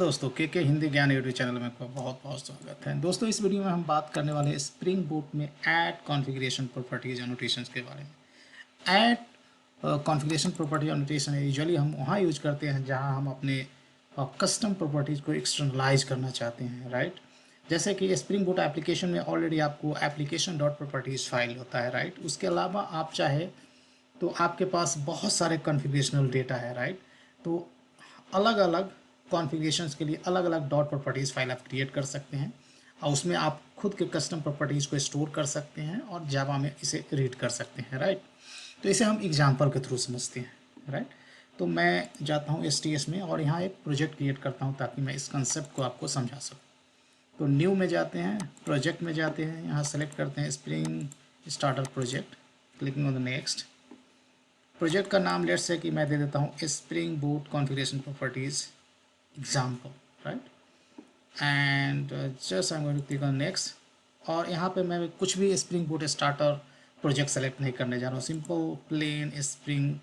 दोस्तों, के हिंदी ज्ञान यूट्यूब चैनल में आपका बहुत बहुत स्वागत है। दोस्तों, इस वीडियो में हम बात करने वाले हैं स्प्रिंग बूट में ऐड कॉन्फ़िगरेशन प्रॉपर्टीज एनोटेशंस के बारे में। Add configuration property annotation usually हम वहाँ यूज करते हैं जहाँ हम अपने कस्टम प्रॉपर्टीज़ को एक्सटर्नलाइज करना चाहते हैं, राइट। जैसे कि स्प्रिंग बूट एप्लीकेशन में ऑलरेडी आपको एप्लीकेशन डॉट प्रॉपर्टीज़ फाइल होता है, राइट। उसके अलावा आप चाहे तो आपके पास बहुत सारे कॉन्फ़िगरेशनल डेटा है, राइट। तो अलग अलग कॉन्फ़िगरेशंस के लिए अलग अलग डॉट प्रॉपर्टीज़ फाइल आप क्रिएट कर सकते हैं और उसमें आप खुद के कस्टम प्रॉपर्टीज़ को स्टोर कर सकते हैं और जावा में इसे रीड कर सकते हैं, राइट। तो इसे हम एग्जांपल के थ्रू समझते हैं, राइट। तो मैं जाता हूँ STS में और यहाँ एक प्रोजेक्ट क्रिएट करता हूँ ताकि मैं इस कंसेप्ट को आपको समझा सकूँ। तो न्यू में जाते हैं, प्रोजेक्ट में जाते हैं, यहाँ सेलेक्ट करते हैं spring starter project, clicking on the next. Project का नाम लेट्स से कि मैं दे देता हूँ spring boot configuration properties example, right. And just I am going to click on next. और यहाँ पे मैं कुछ भी spring boot starter project select नहीं करने जा रहा हूँ, simple plain spring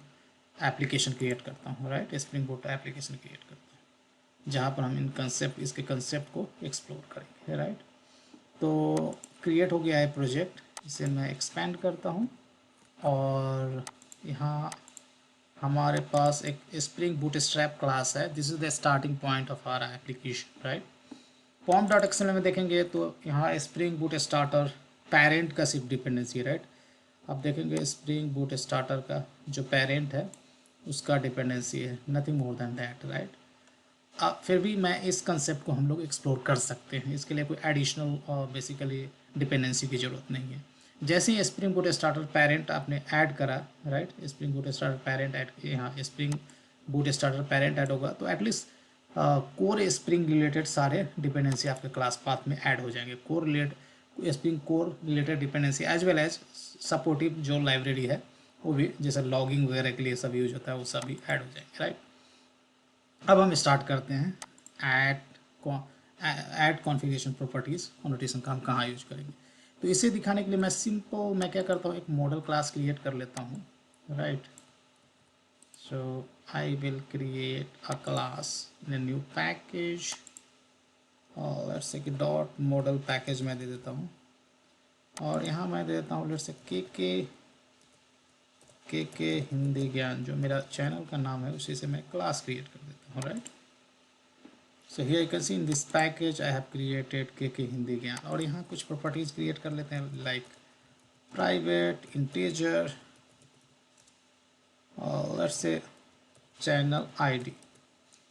application create करता हूँ, right. Spring boot application create करता हूँ जहाँ पर हम इसके कंसेप्ट को एक्सप्लोर करेंगे, राइट। तो क्रिएट हो गया है प्रोजेक्ट, इसे मैं एक्सपेंड करता हूँ और यहाँ हमारे पास एक स्प्रिंग बूटस्ट्रैप क्लास है। This is the starting point of our application, right. Pom dot XML में देखेंगे तो यहाँ स्प्रिंग बूट स्टार्टर पेरेंट का सिर्फ डिपेंडेंसी है, राइट। अब देखेंगे स्प्रिंग बूट स्टार्टर का जो पेरेंट है उसका डिपेंडेंसी है, nothing more than that, right. अब फिर भी मैं इस कंसेप्ट को हम लोग एक्सप्लोर कर सकते हैं, इसके लिए कोई एडिशनल बेसिकली डिपेंडेंसी की ज़रूरत नहीं है। जैसे ही स्प्रिंग बूट स्टार्टर पेरेंट आपने ऐड करा, right, spring boot starter parent add, यहाँ spring boot starter parent add होगा तो एटलीस्ट कोर स्प्रिंग रिलेटेड सारे डिपेंडेंसी आपके क्लास पाथ में ऐड हो जाएंगे। Spring core related dependency as well as supportive जो लाइब्रेरी है वो भी, जैसे लॉगिंग वगैरह के लिए सब यूज होता है, वो सब भी ऐड हो जाएंगे, राइट। अब हम स्टार्ट करते हैं ऐड कॉन्फ़िगरेशन प्रॉपर्टीज़ एनोटेशन का हम कहाँ यूज करेंगे। तो इसे दिखाने के लिए मैं क्या करता हूँ, एक मॉडल क्लास क्रिएट कर लेता हूँ, right. So I will create a class in a new package और लेट्स से कि डॉट मॉडल पैकेज मैं दे देता हूँ और यहाँ मैं दे देता हूँ लेट्स से के हिंदी ज्ञान, जो मेरा चैनल का नाम है उसी से मैं क्लास क्रिएट कर देता हूँ, right. So here you can C in this package I have created के हिंदी ज्ञान। और यहाँ कुछ प्रॉपर्टीज़ क्रिएट कर लेते हैं लाइक प्राइवेट इंटीजर और लेट्स से चैनल आईडी,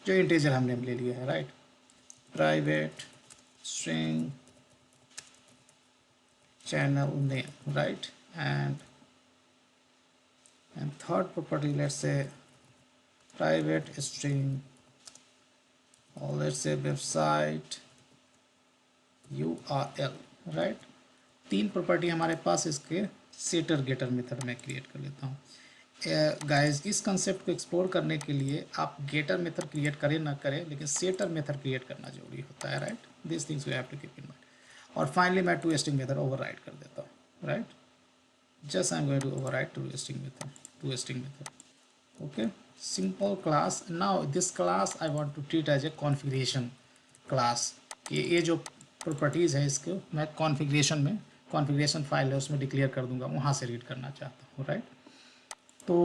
जो इंटीजर हमने ले लिया है, right. Private string channel name, right. And third property let's say private string और let's say website URL, right. तीन प्रॉपर्टी हमारे पास इसके सेटर गेटर मेथड में क्रिएट कर लेता हूँ। गाइस, इस कंसेप्ट को एक्सप्लोर करने के लिए आप गेटर मेथड क्रिएट करें ना करें, लेकिन सेटर मेथड क्रिएट करना जरूरी होता है, right. This things we have to keep in mind. और फाइनली मैं टू स्ट्रिंग मेथड ओवरराइड कर देता हूँ, right. Just I am going to override to string method, okay. Simple class. Now this class I want to treat as a configuration class कि ये जो properties है इसको मैं कॉन्फ़िगरेशन फाइल है उसमें डिक्लेयर कर दूंगा, वहाँ से रीड करना चाहता हूँ, राइट। तो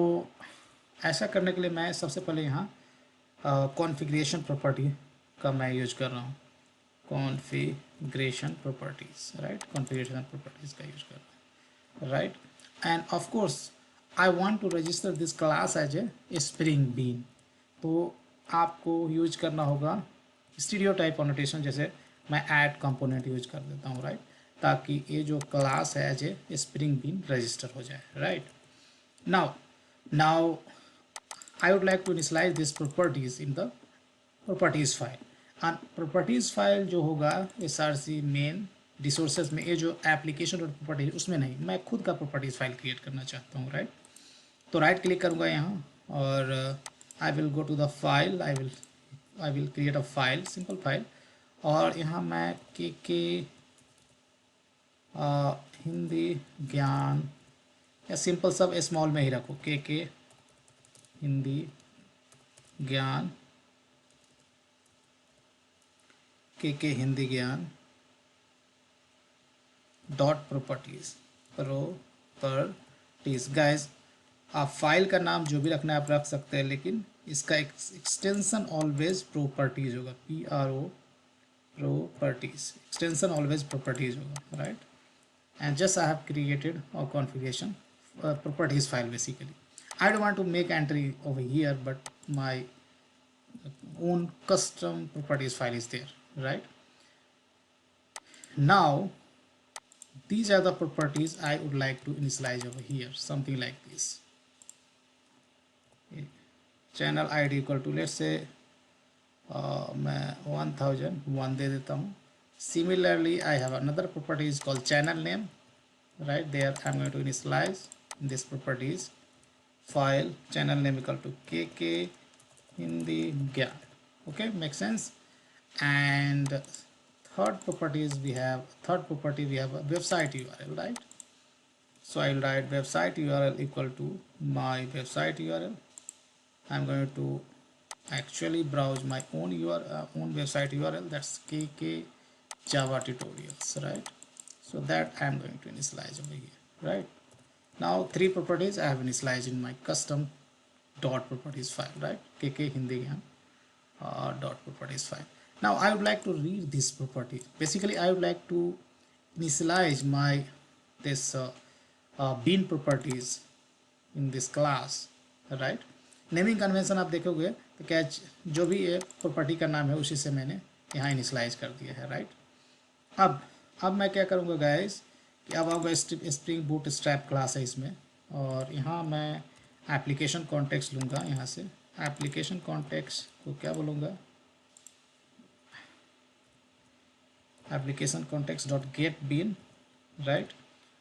ऐसा करने के लिए मैं सबसे पहले यहाँ कॉन्फ़िगरेशन प्रॉपर्टी का मैं यूज कर रहा हूँ, configuration properties, right. Configuration properties का यूज कर रहा हूँ, right. End of course I want to register this class as a spring bean। तो आपको यूज करना होगा स्टीरियोटाइप एनोटेशन, जैसे मैं ऐड कंपोनेंट यूज कर देता हूँ, राइट, ताकि ये जो क्लास है as a spring bean register हो जाए, right. Now I would like to initialize this properties in the properties file. And properties file जो होगा SRC मेन रिसोर्सेज में, ये जो एप्लीकेशन और प्रॉपर्टी है उसमें नहीं, मैं खुद का प्रॉपर्टीज फाइल क्रिएट करना चाहता हूँ, राइट। तो राइट क्लिक करूँगा यहाँ और I will go to the file, I will create a file, simple file. और यहाँ मैं के हिंदी ज्ञान या सिंपल सब स्मॉल में ही रखो, के हिंदी ज्ञान के हिंदी ज्ञान डॉट प्रॉपर्टीज गाइस। आप फाइल का नाम जो भी रखना है आप रख सकते हैं, लेकिन इसका एक्सटेंशन ऑलवेज प्रॉपर्टीज होगा, PRO properties, extension always properties होगा, right? And just I have created a configuration properties file basically. I don't want to make entry over here, but my own custom properties file is there, right? Now these are the properties I would like to initialize over here, something like this. Channel ID equal to, let's say मैं 1001 दे देता हूँ. Similarly I have another property is called channel name, right? There I'm going to initialize this properties file channel name equal to KK Hindi Gyan. Okay, makes sense. And third property we have a website URL, right? So I'll write website URL equal to my website URL. I'm going to actually browse my own website URL, that's KK Java tutorials, right? So that I'm going to initialize over here, right? Now 3 properties I have initialized in my custom dot properties file, right? KK Hindi Gyan dot properties file. Now I would like to read this property. Basically I would like to initialize my this bean properties in this class, right? Naming convention आप देखोगे तो क्या जो भी ये property का नाम है उसी से मैंने यहाँ इनिशलाइज कर दिया है, राइट? अब मैं क्या करूँगा गाइस कि अब आऊँगा स्प्रिंग बूट स्ट्रैप क्लास है इसमें, और यहाँ मैं एप्लीकेशन कॉन्टेक्स्ट लूँगा। यहाँ से एप्लीकेशन कॉन्टेक्स्ट को क्या बोलूँगा, application context dot get bean, right?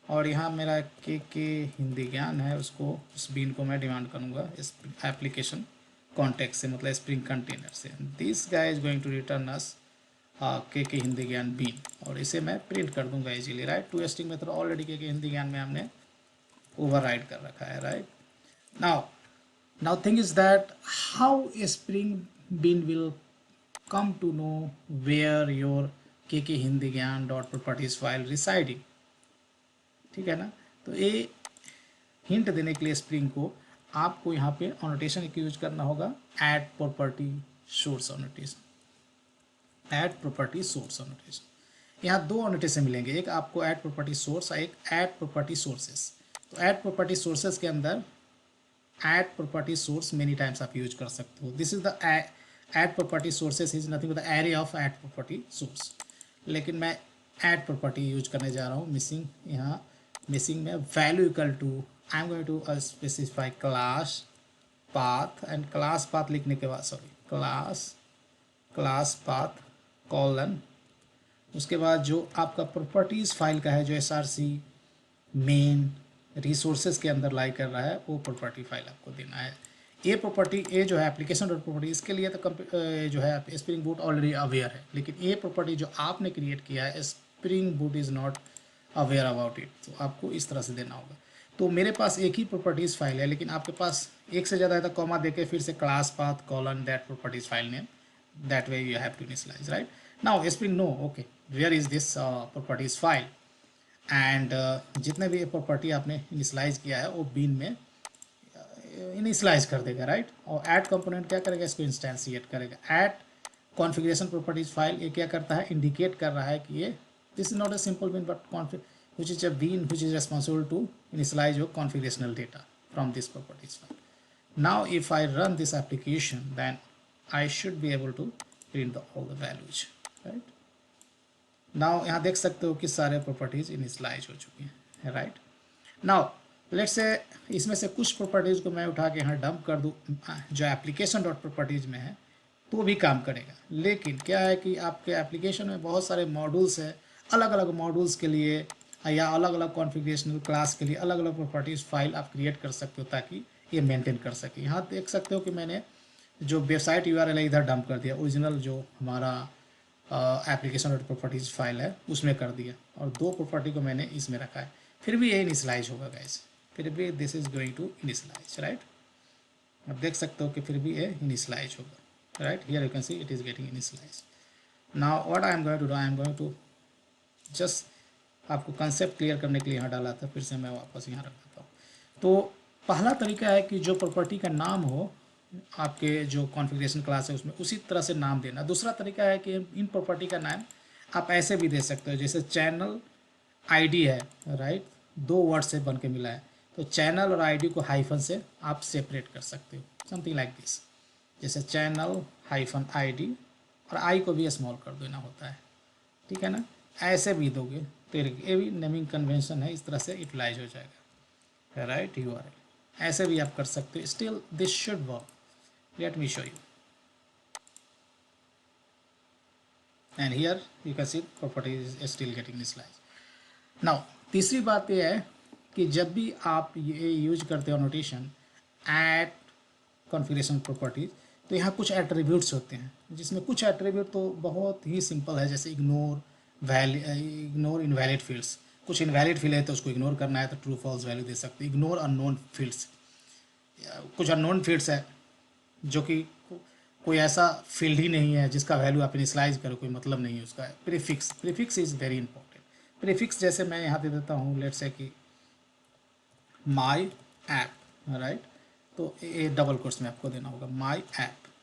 और यहाँ मेरा के हिंदी ज्ञान है, उसको उस बीन को मैं डिमांड करूँगा इस एप्लीकेशन कॉन्टेक्स्ट से, मतलब स्प्रिंग कंटेनर से। This guy is going to return us के हिंदी ज्ञान बीन, और इसे मैं प्रिंट कर दूँगा easily, right? To string method already के हिंदी ज्ञान में हमने ओवरराइड कर रखा है, राइट? Now thing is that how spring bean will come to know where your के हिंदी ज्ञान डॉट प्रॉपर्टीज फाइल रिसाइडिंग, ठीक है ना? तो ये हिंट देने के लिए स्प्रिंग को आपको यहाँ पे ऑनोटेशन का यूज करना होगा, add property source annotation, add property source annotation. यहाँ 2 ऑनोटेशन मिलेंगे, एक आपको ऐड प्रॉपर्टी सोर्स, एक ऐड प्रॉपर्टी सोर्सेस। तो ऐड प्रॉपर्टी सोर्सेस के अंदर add property source many times आप यूज कर सकते हो। This is the add property sources is nothing but the array of add property source, लेकिन मैं ऐड प्रॉपर्टी यूज करने जा रहा हूँ। मिसिंग यहाँ मिसिंग में value equal to I am going to specify class path, and class path लिखने के बाद क्लास पाथ कॉलन, उसके बाद जो आपका प्रॉपर्टीज़ फाइल का है जो src मेन रिसोर्सेज के अंदर लाई कर रहा है वो प्रॉपर्टी फाइल आपको देना है। ये प्रॉपर्टी ये जो है एप्लीकेशन डॉट प्रॉपर्टी, इसके लिए तो जो है स्प्रिंग बूट ऑलरेडी अवेयर है, लेकिन ये प्रॉपर्टी जो आपने क्रिएट किया है spring boot is not aware about it, तो आपको इस तरह से देना होगा। तो मेरे पास एक ही प्रॉपर्टीज़ फाइल है, लेकिन आपके पास एक से ज़्यादा है तो कॉमा देके फिर से class path colon that properties file name, that way you have to initialize, right? Now spring know okay where is this properties file, and जितने भी प्रॉपर्टी आपने इनिशियलाइज किया है वो बीन में इनिशियलाइज कर देगा, राइट? और ऐड कंपोनेंट क्या करेगा, इसको इंस्टेंशिएट करेगा। ऐड कॉन्फ़िगरेशन प्रॉपर्टीज फाइल ये क्या करता है, इंडिकेट कर रहा है कि ये this is not a simple bean but which is a bean which is responsible to initialize your configurational data from this properties file. Now if I run this application then I should be able to print all the values, right? Now यहाँ देख सकते हो कि सारे properties initialise हो चुकी हैं, right? Now let's say इसमें से कुछ प्रॉपर्टीज़ को मैं उठा के यहाँ डंप कर दूँ जो एप्लीकेशन डॉट प्रॉपर्टीज़ में है तो भी काम करेगा, लेकिन क्या है कि आपके एप्लीकेशन में बहुत सारे मॉड्यूल्स है, अलग अलग मॉड्यूल्स के लिए या अलग अलग कॉन्फ़िगरेशनल क्लास के लिए अलग अलग प्रॉपर्टीज़ फाइल आप क्रिएट कर सकते हो ताकि ये मेंटेन कर सके। यहाँ देख सकते हो कि मैंने जो वेबसाइट URL है इधर डंप कर दिया, ओरिजिनल जो हमारा एप्लीकेशन डॉट प्रॉपर्टीज़ फाइल है उसमें कर दिया, और 2 प्रॉपर्टी को मैंने इसमें रखा है, फिर भी ये इनिशियलाइज होगा गाइस, फिर भी this is going to initialize, right? आप देख सकते हो कि फिर भी ये इनिशियलाइज होगा, right? Here you can see it is getting initialize. Now what I am going to do, I am going to just आपको कंसेप्ट क्लियर करने के लिए यहाँ डाला था, फिर से मैं वापस यहाँ रख देता हूँ। तो पहला तरीका है कि जो प्रॉपर्टी का नाम हो आपके जो कॉन्फ़िगरेशन क्लास है उसमें, उसी तरह से नाम देना। दूसरा तरीका है कि इन प्रॉपर्टी का नाम आप ऐसे भी दे सकते हो, जैसे चैनल आईडी है, राइट, दो वर्ड से बन के मिला है, तो चैनल और आईडी को हाइफन से आप सेपरेट कर सकते हो, समथिंग लाइक दिस, जैसे चैनल हाइफन आईडी, और आई को भी स्मॉल कर देना होता है, ठीक है ना। ऐसे भी दोगे तो ये भी नेमिंग कन्वेंशन है, इस तरह से यूटिलाइज हो जाएगा, राइट, URL ऐसे भी आप कर सकते हो। Still this should work, let me show you, and here you can see property is still getting initialize. Now तीसरी बात यह है कि जब भी आप ये यूज करते हो नोटेशन ऐड कॉन्फ़िगरेशन प्रॉपर्टीज, तो यहाँ कुछ एट्रीब्यूट्स होते हैं, जिसमें कुछ एट्रीब्यूट तो बहुत ही सिंपल है, जैसे इग्नोर इनवैलिड फील्ड्स। कुछ इनवैलिड फील्ड है तो उसको इग्नोर करना है तो ट्रू फॉल्स वैल्यू दे सकते हैं। इग्नोर अननोन फील्ड्स, कुछ अननोन फील्ड्स है जो कि कोई ऐसा फील्ड ही नहीं है जिसका वैल्यू आप इनिशियलाइज करो, कोई मतलब नहीं है उसका। Prefix is very important. Prefix जैसे मैं यहाँ दे देता हूँ, लेट्स से कि माई ऐप, राइट, तो ये डबल कोर्स में आपको देना होगा,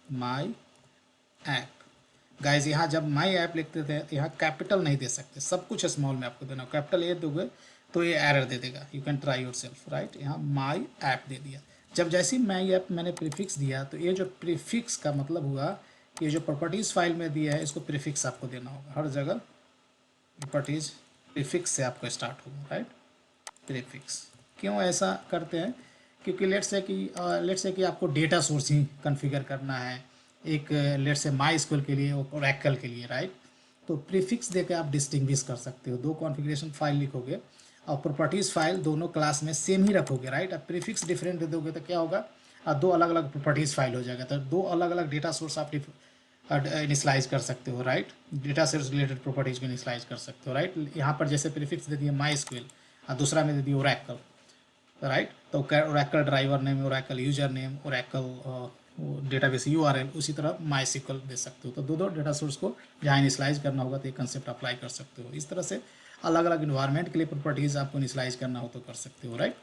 माई ऐप। गाइज यहाँ जब माई ऐप लिखते थे यहाँ कैपिटल नहीं दे सकते, सब कुछ स्मॉल में आपको देना। कैपिटल ए दोगे तो ये एरर दे देगा, you can try your self, right. यहाँ माई ऐप दे दिया, जब जैसे ही माई ऐप मैंने प्रीफिक्स दिया तो ये जो प्रीफिक्स का मतलब हुआ कि ये जो प्रॉपर्टीज़ फाइल में दिया है इसको प्रीफिक्स आपको देना होगा हर जगह। प्रॉपर्टीज़ प्रीफिक्स से आपको स्टार्ट होगा, राइट, प्रीफिक्स। क्यों ऐसा करते हैं, क्योंकि लेट्स से कि आपको डेटा सोर्स ही कॉन्फ़िगर करना है, एक लेट्स से माई स्क्यूएल के लिए, ओरेकल के लिए, राइट। तो प्रीफिक्स देकर आप डिस्टिंग्विश कर सकते हो। दो कॉन्फ़िगरेशन फाइल लिखोगे और प्रॉपर्टीज़ फाइल दोनों क्लास में सेम ही रखोगे, राइट। अब प्रीफिक्स डिफरेंट दे दोगे तो क्या होगा, दो अलग अलग प्रॉपर्टीज़ फाइल हो जाएगा, तो दो अलग अलग डेटा सोर्स आप इनिशलाइज कर सकते हो, राइट। डेटा से रिलेटेड प्रॉपर्टीज़ को इनिशलाइज कर सकते हो, राइट। यहाँ पर जैसे प्रीफिक्स दे दिए माई स्क्यूएल और दूसरा में दे दिए ओरेकल, राइट। तो Oracle driver name, Oracle user name, Oracle database URL, उसी तरह माई SQL दे सकते हो। तो दो डेटा सोर्स को जहाँ इनिशलाइज करना होगा तो ये कंसेप्ट अप्लाई कर सकते हो। इस तरह से अलग अलग इन्वायरमेंट के लिए प्रॉपर्टीज़ आपको इनिशलाइज करना हो तो कर सकते हो, राइट।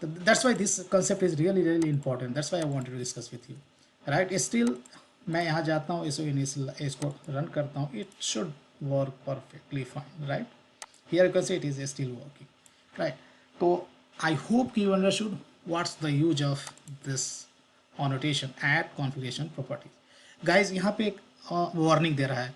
तो that's why this concept is really important, that's why I wanted to discuss with you, right. Still मैं यहाँ जाता हूँ, इसको रन करता हूँ, it should work perfectly fine, right. Here you can see it is still working, right. तो I hope you understood what's the use of this annotation add configuration properties. Guys, यहाँ पे एक warning दे रहा है,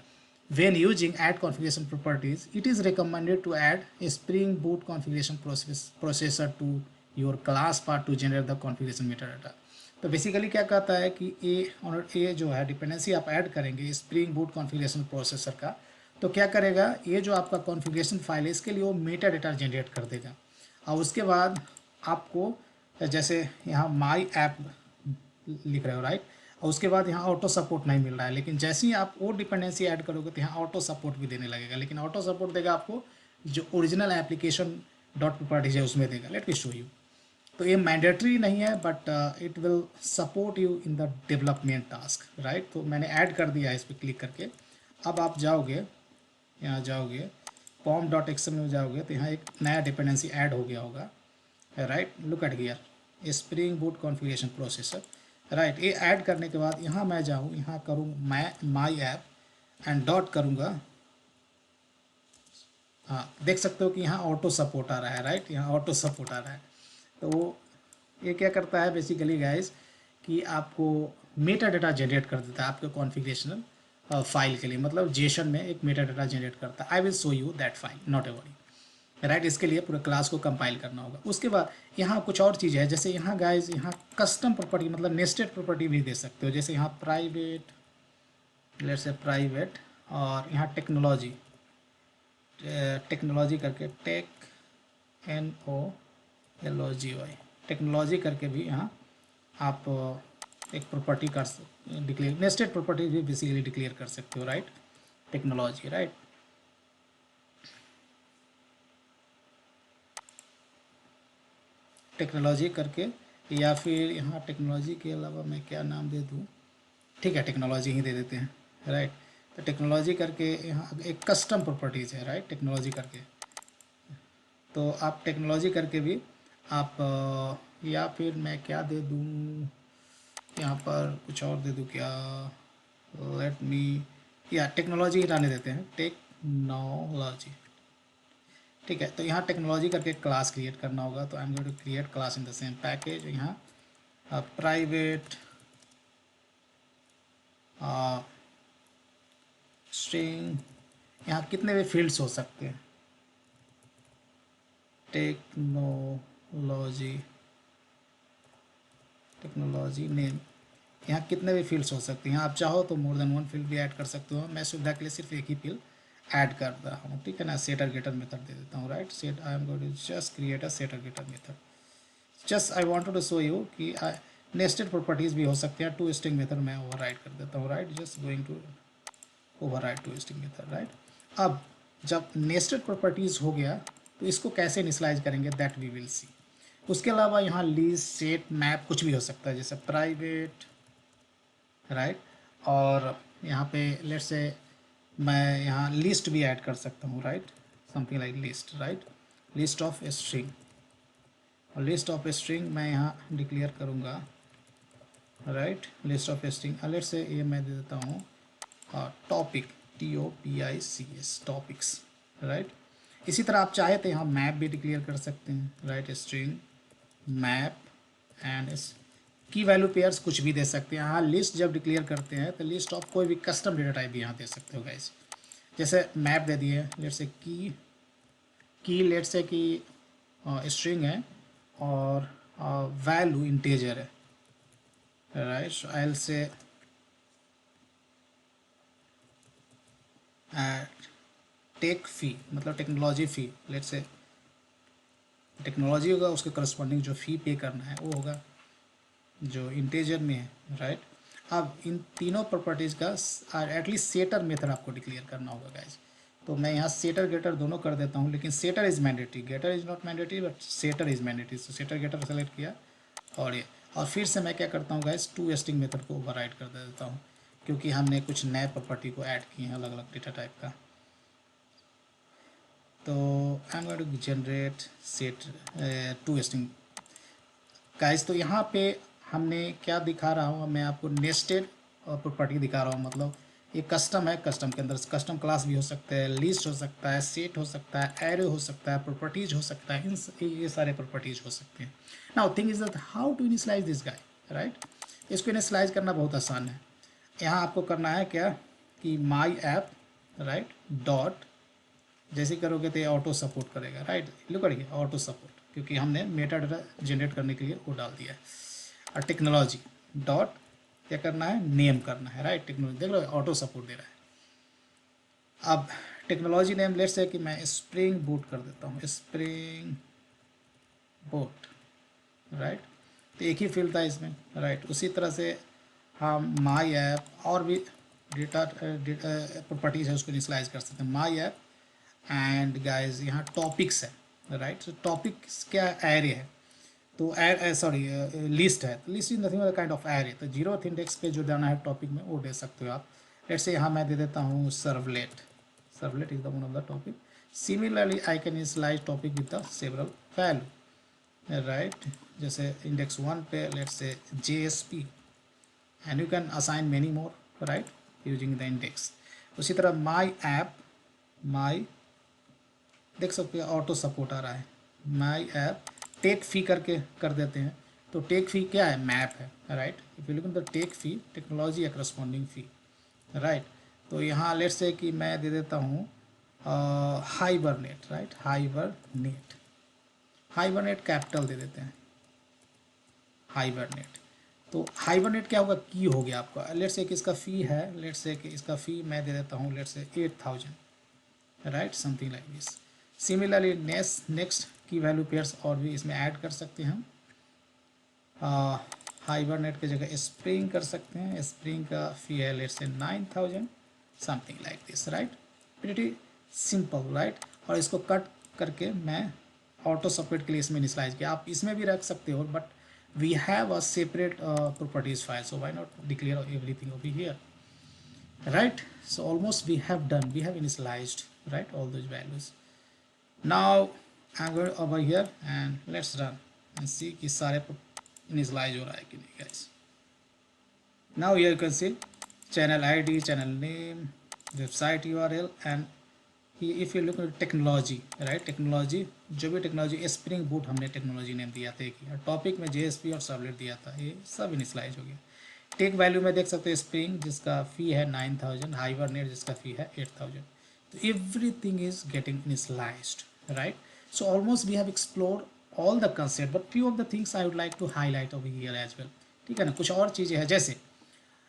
when using add configuration properties, it is recommended to add a Spring Boot configuration processor to your class part to generate the configuration metadata. तो basically क्या कहता है कि ये जो है डिपेंडेंसी आप ऐड करेंगे स्प्रिंग बूट कॉन्फ़िगरेशन प्रोसेसर का, तो क्या करेगा, ये जो आपका कॉन्फ़िगरेशन फाइल है इसके लिए वो मेटा डेटा जनरेट कर देगा। और उसके बाद आपको जैसे यहाँ माई ऐप लिख रहे हो, राइट, और उसके बाद यहाँ ऑटो सपोर्ट नहीं मिल रहा है, लेकिन जैसे ही आप वो डिपेंडेंसी ऐड करोगे तो यहाँ ऑटो सपोर्ट भी देने लगेगा, लेकिन ऑटो सपोर्ट देगा आपको जो ओरिजिनल एप्लीकेशन डॉट प्रॉपर्टीज है उसमें देगा। Late me show you. तो ये मैंडेटरी नहीं है, but it will support you in the development task, right. तो मैंने ऐड कर दिया है इस पर क्लिक करके। अब आप जाओगे, यहाँ जाओगे pom.xml में जाओगे तो यहाँ एक नया डिपेंडेंसी ऐड हो गया होगा, right. Look at here spring boot configuration processor, right. ये ऐड करने के बाद यहाँ मैं जाऊँ, यहाँ करूँ माई ऐप एंड डॉट करूँगा, हाँ देख सकते हो कि यहाँ ऑटो सपोर्ट आ रहा है, राइट, यहाँ ऑटो सपोर्ट आ रहा है। तो वो ये क्या करता है बेसिकली गाइस कि आपको मेटा डेटा जनरेट कर देता है आपके कॉन्फ़िगरेशन फाइल के लिए, मतलब जेसन में एक मेटा डेटा जनरेट करता है। I will show you that file, not a worry, right. इसके लिए पूरे क्लास को कंपाइल करना होगा। उसके बाद यहाँ कुछ और चीज़ है, जैसे यहाँ गाइस यहाँ कस्टम प्रॉपर्टी मतलब नेस्टेड प्रॉपर्टी भी दे सकते हो, जैसे यहाँ प्राइवेट, लेट्स से प्राइवेट, और यहाँ टेक्नोलॉजी करके TECHNOLOGY टेक्नोलॉजी करके भी यहाँ आप एक प्रॉपर्टी कर डिक्लेयर, नेस्टेड प्रॉपर्टी भी बेसिकली डिक्लेयर कर सकते हो, राइट। Technology, right. टेक्नोलॉजी करके, या फिर यहाँ टेक्नोलॉजी के अलावा मैं क्या नाम दे दूँ, ठीक है टेक्नोलॉजी ही दे देते हैं, राइट। तो टेक्नोलॉजी करके यहाँ एक कस्टम प्रॉपर्टीज़ है, राइट, टेक्नोलॉजी करके। तो आप टेक्नोलॉजी करके भी आप या फिर मैं क्या दे दूँ यहाँ पर, कुछ और दे दूँ क्या, लेट मी, या टेक्नोलॉजी हटाने देते हैं, टेक्नोलॉजी। ठीक है, तो यहाँ टेक्नोलॉजी करके क्लास क्रिएट करना होगा। तो I am going to create class in the same package. यहाँ प्राइवेट स्ट्रिंग, यहाँ कितने भी फील्ड्स हो सकते हैं, टेक्नोलॉजी, टेक्नोलॉजी नेम, यहाँ कितने भी फील्ड्स हो सकते हैं। आप चाहो तो मोर देन वन फील्ड भी ऐड कर सकते हो। मैं सुविधा के लिए सिर्फ एक ही फील्ड ऐड कर रहा हूँ, ठीक है ना। सेटर गेटर मेथड दे देता हूँ, right. Set I am going to just create a setter getter method. Just I wanted to show you कि नेस्टेड प्रॉपर्टीज़ भी हो सकते हैं। टू स्ट्रिंग मेथड मैं ओवरराइड कर देता हूँ, right. Just going to override to string method, right. अब जब नेस्टेड प्रॉपर्टीज़ हो गया तो इसको कैसे इनिशियलाइज करेंगे, दैट वी विल सी। उसके अलावा यहाँ लिस्ट, सेट, मैप कुछ भी हो सकता है, जैसे प्राइवेट, राइट। और यहाँ पे लेट्स से मैं यहाँ लिस्ट भी ऐड कर सकता हूँ, right, something like list, right, list of string. और लिस्ट ऑफ स्ट्रिंग मैं यहाँ डिक्लेयर करूँगा, right, list of string. Let's say ये मैं दे देता हूँ टॉपिक, TOPICS, टॉपिक्स, राइट। इसी तरह आप चाहे तो यहाँ मैप भी डिक्लेयर कर सकते हैं, राइट, स्ट्रिंग मैप एंड की वैल्यू पेयर्स कुछ भी दे सकते हैं। हाँ, लिस्ट जब डिक्लेयर करते हैं तो लिस्ट ऑफ कोई भी कस्टम डेटा टाइप भी यहाँ दे सकते हो गाइस। जैसे मैप दे दिए, लेट्स से की लेट्स से कि स्ट्रिंग है और वैल्यू इंटीजर है, राइट। आई से टेक फी, मतलब technology fee, let's say technology होगा, उसके करस्पॉन्डिंग जो फ़ी पे करना है वो होगा जो इंटीजर में है, राइट। अब इन तीनों प्रॉपर्टीज़ का एटलीस्ट सेटर मेथड आपको डिक्लेयर करना होगा गाइज। तो मैं यहाँ सेटर गेटर दोनों कर देता हूँ, लेकिन setter is mandatory, getter is not mandatory, but setter is mandatory. तो सेटर गेटर सेलेक्ट किया और ये, और फिर से मैं क्या करता हूँ गाइज, टू स्ट्रिंग मेथड को ओवरराइड कर देता हूँ, क्योंकि हमने कुछ नए प्रॉपर्टी को ऐड किए हैं अलग अलग डेटा टाइप का। तो I am going to generate set to string guys. तो यहाँ पे हमने क्या दिखा रहा हूँ, मैं आपको नेस्टेड प्रॉपर्टी दिखा रहा हूँ। मतलब ये कस्टम है, कस्टम के अंदर कस्टम क्लास भी हो सकता है, लिस्ट हो सकता है, सेट हो सकता है, एरे हो सकता है, प्रॉपर्टीज हो सकता है, ये सारे प्रॉपर्टीज हो सकते हैं। Now thing is that how to initialize this guy, right. इसको इनिशियलाइज करना बहुत आसान है। यहाँ आपको करना है क्या कि माई ऐप, राइट, डॉट, जैसे करोगे तो ये ऑटो सपोर्ट करेगा, राइट। लुक करिए ऑटो सपोर्ट, क्योंकि हमने मेटा डाटा जनरेट करने के लिए वो डाल दिया है। और टेक्नोलॉजी डॉट क्या करना है, नेम करना है, राइट। टेक्नोलॉजी देख लो ऑटो सपोर्ट दे रहा है। अब टेक्नोलॉजी नेम लेट्स से कि मैं स्प्रिंग बूट कर देता हूँ, स्प्रिंग बूट, राइट। तो एक ही फील्ड था इसमें, राइट। उसी तरह से हम माई ऐप और भी डेटा प्रॉपर्टीज है उसको इनिशियलाइज कर सकते हैं, माई ऐप एंड गाइज यहाँ टॉपिक्स है, राइट। तो टॉपिक्स क्या एरे है, तो सॉरी लिस्ट है, तो list is nothing but kind of array. तो 0th इंडेक्स पे जो देना है टॉपिक में वो दे सकते हो आप। लेट्स से यहाँ मैं दे देता हूँ servlet, servlet is the one of the topic. Similarly I can initialize topic with the several value, right. जैसे इंडेक्स 1 पे let's say JSP and you can assign many more, right, using the index. उसी तरह my app, माई देख सकते हो auto support आ रहा है, my app take फी करके कर देते हैं। तो टेक फी क्या है, मैप है, right. If you look in the tech fee, technology या करस्पॉन्डिंग फी, राइट। तो यहाँ लेट्स से कि मैं दे देता हूँ hibernate, right, hibernate, hibernate capital दे देते हैं, हाइबरनेट। तो हाइबरनेट क्या होगा, की हो गया आपका। लेट्स से कि इसका फ़ी है, लेट्स से कि इसका फ़ी मैं दे देता हूँ let's say 8000, right, something like this. Similarly next की वैल्यू पेयर्स और भी इसमें ऐड कर सकते हैं हम। हाइबरनेट की जगह स्प्रिंग कर सकते हैं, स्प्रिंग का फ़ी है let's say 9000, something like this, right. Pretty simple, right. और इसको कट करके मैं ऑटो सपोर्ट के लिए इसमें इनिशियलाइज किया। आप इसमें भी रख सकते हो, but we have a separate properties file, so why not declare everything over here. right? So almost we have done, we have initialized, right, all those values. Now I'm going over here and let's run and see कि सारे initialize हो रहा है कि नहीं guys. Now here you can see channel ID, channel name, website URL, and if you look at technology, right, technology, जो भी technology spring boot हमने टेक्नोलॉजी नेम दिया था कि टॉपिक में JSP और सर्वलेट दिया था, ये सब इनिशलाइज हो गया. टेक वैल्यू में देख सकते हो स्प्रिंग जिसका फ़ी है 9000, हाइबरनेट जिसका फ़ी है 8000. तो everything is getting initialised, right? So almost we have explored all the concept, but few of the things I would like to highlight over here as well. ठीक है ना, कुछ और चीज़ें हैं जैसे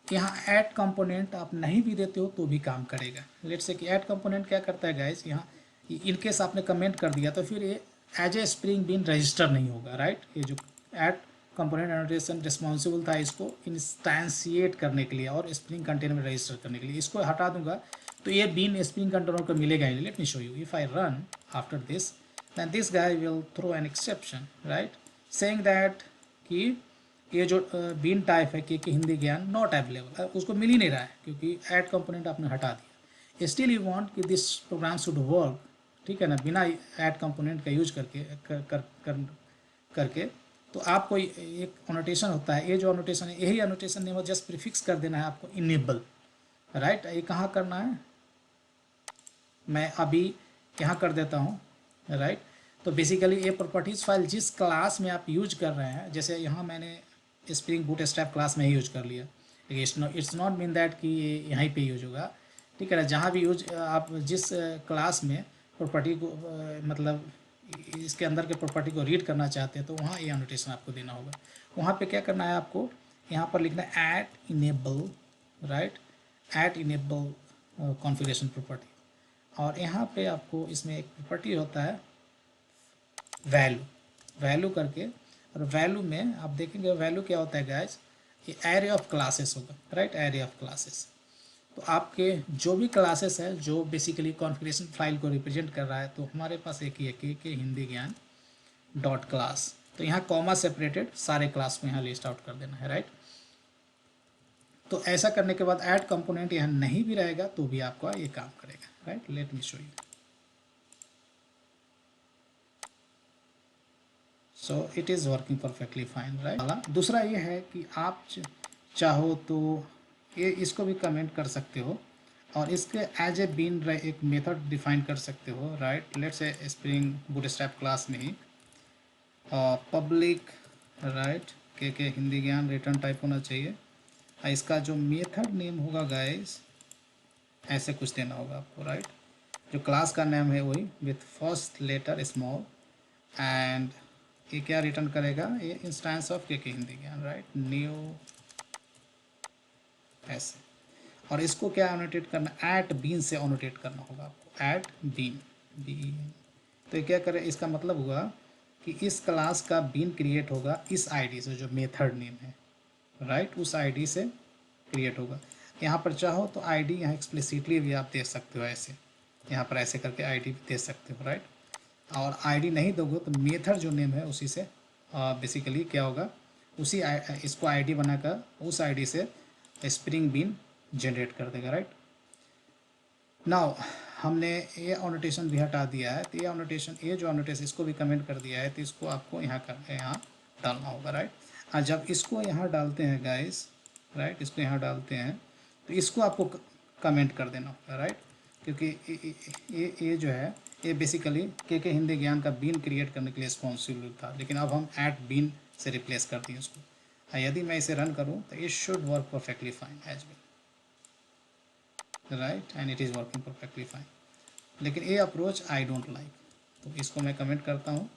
यहाँ ऐड कंपोनेंट आप नहीं भी देते हो तो भी काम करेगा. लेट्स से कि ऐड कंपोनेंट क्या करता है गाइस, यहाँ इनकेस आपने कमेंट कर दिया तो फिर ये as a spring bean register नहीं होगा, राइट? ये जो ऐड कंपोनेंट एनोटेशन रिस्पॉन्सिबल था इसको इंस्टेंशिएट करने के लिए और स्प्रिंग कंटेनर में रजिस्टर करने के लिए, इसको हटा दूंगा तो ये बीन स्प्रिंग कंटेनर को मिलेगा ही. Let me show you. If I run after this then this guy will throw an exception, right, saying that कि ये जो बीन टाइप है के हिंदी ज्ञान नॉट अवेलेबल, उसको मिल ही नहीं रहा है क्योंकि ऐड कंपोनेंट आपने हटा दिया. स्टिल यू वांट कि दिस प्रोग्राम शुड वर्क, ठीक है ना, बिना ऐड कंपोनेंट का यूज करके. तो आपको एक अनोटेशन होता है, ये जो अनोटेशन है यही अनोटेशन नेम जस्ट प्रीफिक्स कर देना है आपको इनेबल, राइट. ये कहाँ करना है, मैं अभी यहाँ कर देता हूँ, राइट. तो बेसिकली ये प्रॉपर्टीज फाइल जिस क्लास में आप यूज कर रहे हैं, जैसे यहाँ मैंने स्प्रिंग बूटस्ट्रैप क्लास में ही यूज कर लिया, इट्स नॉट मीन दैट कि ये यहीं पे यूज होगा, ठीक है ना. जहाँ भी यूज आप जिस क्लास में प्रॉपर्टी को मतलब इसके अंदर के प्रॉपर्टी को रीड करना चाहते हैं तो वहाँ ये एनोटेशन आपको देना होगा. वहाँ पे क्या करना है आपको, यहाँ पर लिखना है at enable, right, at enable configuration property. और यहाँ पे आपको इसमें एक प्रॉपर्टी होता है वैल्यू करके, और वैल्यू में आप देखेंगे वैल्यू क्या होता है गाइस, ये एरे ऑफ क्लासेस होगा, राइट, एरे ऑफ क्लासेस. तो आपके जो भी क्लासेस है जो बेसिकली कॉन्फ़िगरेशन फाइल को रिप्रेजेंट कर रहा है, तो हमारे पास एक ही है के हिंदी ज्ञान डॉट क्लास. तो यहाँ कॉमा सेपरेटेड सारे क्लास को यहाँ लिस्ट आउट कर देना है, राइट. तो ऐसा करने के बाद ऐड कंपोनेंट यहाँ नहीं भी रहेगा तो भी आपका ये काम करेगा, right. Late me show you. So it is working perfectly fine, right. दूसरा ये है कि आप चाहो तो ये इसको भी कमेंट कर सकते हो और इसके एज ए बीन एक मेथड डिफाइन कर सकते हो, right. Let's say spring bootstrap class में ही पब्लिक, राइट, के हिंदी ज्ञान रिटर्न टाइप होना चाहिए. इसका जो मेथड नेम होगा गाइस ऐसे कुछ देना होगा आपको, राइट. जो क्लास का नेम है वही with first letter small, and ये क्या रिटर्न करेगा, ये इंस्टेंस ऑफ के हिंदी ज्ञान, राइट, न्यू ऐसे. और इसको क्या एनोटेट करना, ऐट बीन से एनोटेट करना होगा आपको, ऐट बीन. तो ये क्या करे, इसका मतलब हुआ कि इस क्लास का बीन क्रिएट होगा इस आईडी से जो मेथड नेम है, राइट, उस आईडी से क्रिएट होगा. यहाँ पर चाहो तो आईडी यहाँ एक्सप्लिसिटली भी आप दे सकते हो, ऐसे यहाँ पर ऐसे करके आईडी भी दे सकते हो, राइट. और आईडी नहीं दोगे तो मेथड जो नेम है उसी से बेसिकली क्या होगा, उसी इसको आईडी बनाकर उस आईडी से स्प्रिंग बीन जनरेट कर देगा, राइट. नाउ हमने ये एनोटेशन भी हटा दिया है, तो ये एनोटेशन, ये जो एनोटेशन इसको भी कमेंट कर दिया है, तो इसको आपको यहाँ डालना होगा, राइट. और जब इसको यहाँ डालते हैं गाइस, राइट, इसको यहाँ डालते हैं तो इसको आपको कमेंट कर देना होगा, राइट. क्योंकि ये जो है ये बेसिकली के हिंदी ज्ञान का बीन क्रिएट करने के लिए रिस्पॉन्सिबल था, लेकिन अब हम ऐट बीन से रिप्लेस कर दिए उसको. यदि मैं इसे रन करूँ तो it should work perfectly fine as well, right, and it is working perfectly fine. लेकिन ये अप्रोच आई डोंट लाइक, तो इसको मैं कमेंट करता हूँ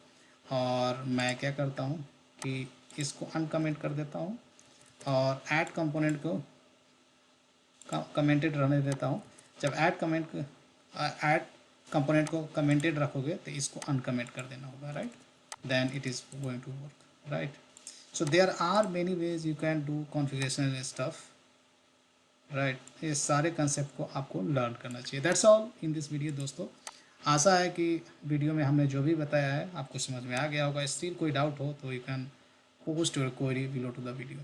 और मैं क्या करता हूँ कि इसको अनकमेंट कर देता हूँ और ऐड कंपोनेंट को कमेंटेड रहने देता हूँ. जब ऐड कंपोनेंट को कमेंटेड रखोगे तो इसको अनकमेंट कर देना होगा, right. Then it is going to work, right. So there are many ways you can do configuration and stuff, right. ये सारे कंसेप्ट को आपको लर्न करना चाहिए. That's all in this video दोस्तों. आशा है कि वीडियो में हमने जो भी बताया है आपको समझ में आ गया होगा. स्टिल कोई डाउट हो तो you can post your query below to the video.